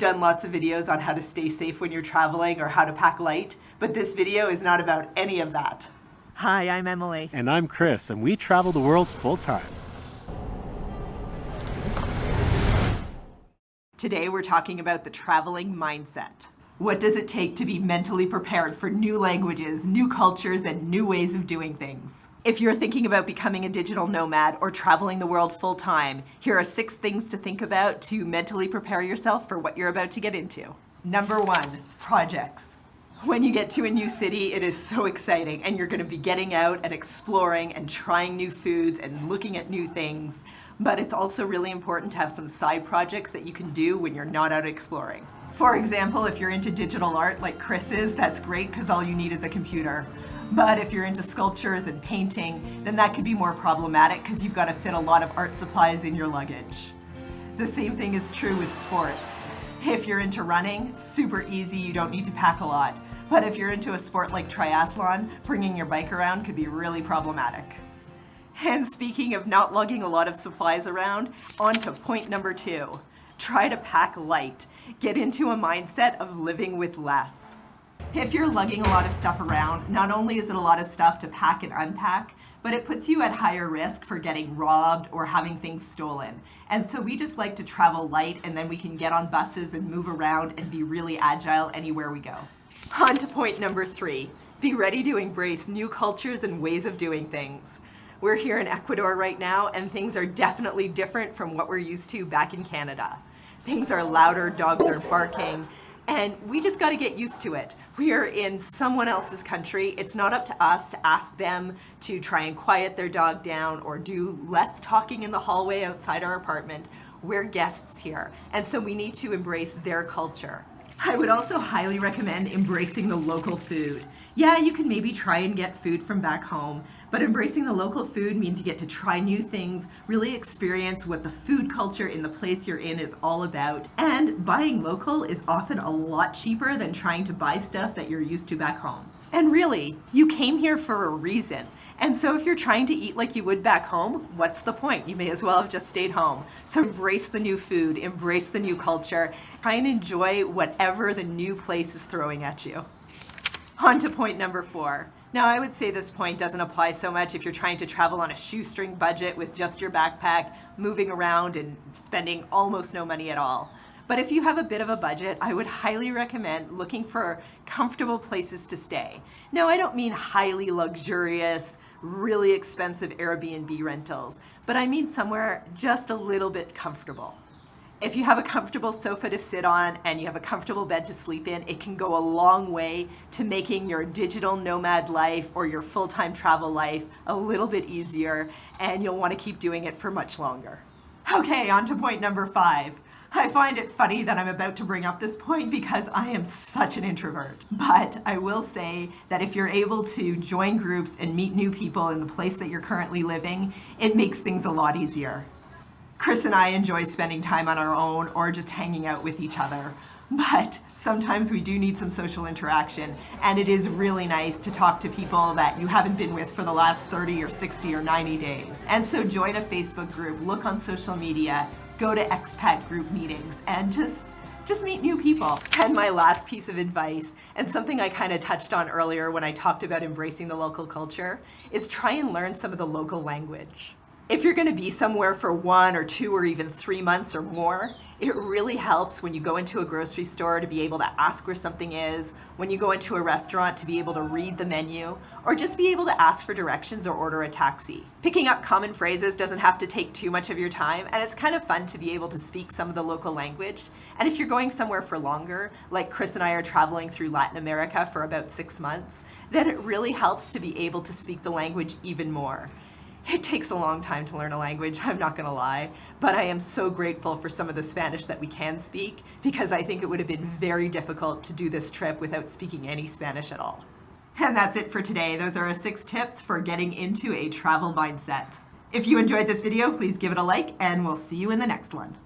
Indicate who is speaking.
Speaker 1: done lots of videos on how to stay safe when you're traveling or how to pack light, but this video is not about any of that. Hi, I'm Emily.
Speaker 2: And I'm Chris, and we travel the world full-time.
Speaker 1: Today we're talking about the traveling mindset. What does it take to be mentally prepared for new languages, new cultures, and new ways of doing things? If you're thinking about becoming a digital nomad or traveling the world full-time, here are 6 things to think about to mentally prepare yourself for what you're about to get into. Number 1, projects. When you get to a new city, it is so exciting, and you're going to be getting out and exploring and trying new foods and looking at new things. But it's also really important to have some side projects that you can do when you're not out exploring. For example, if you're into digital art like Chris is, that's great because all you need is a computer. But if you're into sculptures and painting, then that could be more problematic because you've got to fit a lot of art supplies in your luggage. The same thing is true with sports. If you're into running, super easy, you don't need to pack a lot. But if you're into a sport like triathlon, bringing your bike around could be really problematic. And speaking of not lugging a lot of supplies around, on to point number 2. Try to pack light. Get into a mindset of living with less. If you're lugging a lot of stuff around, not only is it a lot of stuff to pack and unpack, but it puts you at higher risk for getting robbed or having things stolen. And so we just like to travel light, and then we can get on buses and move around and be really agile anywhere we go. On to point number 3. Be ready to embrace new cultures and ways of doing things. We're here in Ecuador right now, and things are definitely different from what we're used to back in Canada. Things are louder, dogs are barking, and we just got to get used to it. We are in someone else's country. It's not up to us to ask them to try and quiet their dog down or do less talking in the hallway outside our apartment. We're guests here, and so we need to embrace their culture. I would also highly recommend embracing the local food. Yeah, you can maybe try and get food from back home, but embracing the local food means you get to try new things, really experience what the food culture in the place you're in is all about, and buying local is often a lot cheaper than trying to buy stuff that you're used to back home. And really, you came here for a reason. And so if you're trying to eat like you would back home, what's the point? You may as well have just stayed home. So embrace the new food, embrace the new culture, try and enjoy whatever the new place is throwing at you. On to point number 4. Now, I would say this point doesn't apply so much if you're trying to travel on a shoestring budget with just your backpack, moving around and spending almost no money at all. But if you have a bit of a budget, I would highly recommend looking for comfortable places to stay. Now, I don't mean highly luxurious, really expensive Airbnb rentals, but I mean somewhere just a little bit comfortable. If you have a comfortable sofa to sit on and you have a comfortable bed to sleep in, it can go a long way to making your digital nomad life or your full-time travel life a little bit easier, and you'll want to keep doing it for much longer. Okay, on to point number 5. I find it funny that I'm about to bring up this point because I am such an introvert. But I will say that if you're able to join groups and meet new people in the place that you're currently living, it makes things a lot easier. Chris and I enjoy spending time on our own or just hanging out with each other. But sometimes we do need some social interaction, and it is really nice to talk to people that you haven't been with for the last 30 or 60 or 90 days. And so join a Facebook group, look on social media, go to expat group meetings, and just meet new people. And my last piece of advice, and something I kind of touched on earlier when I talked about embracing the local culture, is try and learn some of the local language. If you're going to be somewhere for 1 or 2 or even 3 months or more, it really helps when you go into a grocery store to be able to ask where something is, when you go into a restaurant to be able to read the menu, or just be able to ask for directions or order a taxi. Picking up common phrases doesn't have to take too much of your time, and it's kind of fun to be able to speak some of the local language. And if you're going somewhere for longer, like Chris and I are traveling through Latin America for about 6 months, then it really helps to be able to speak the language even more. It takes a long time to learn a language, I'm not going to lie, but I am so grateful for some of the Spanish that we can speak because I think it would have been very difficult to do this trip without speaking any Spanish at all. And that's it for today. Those are our 6 tips for getting into a travel mindset. If you enjoyed this video, please give it a like, and we'll see you in the next one.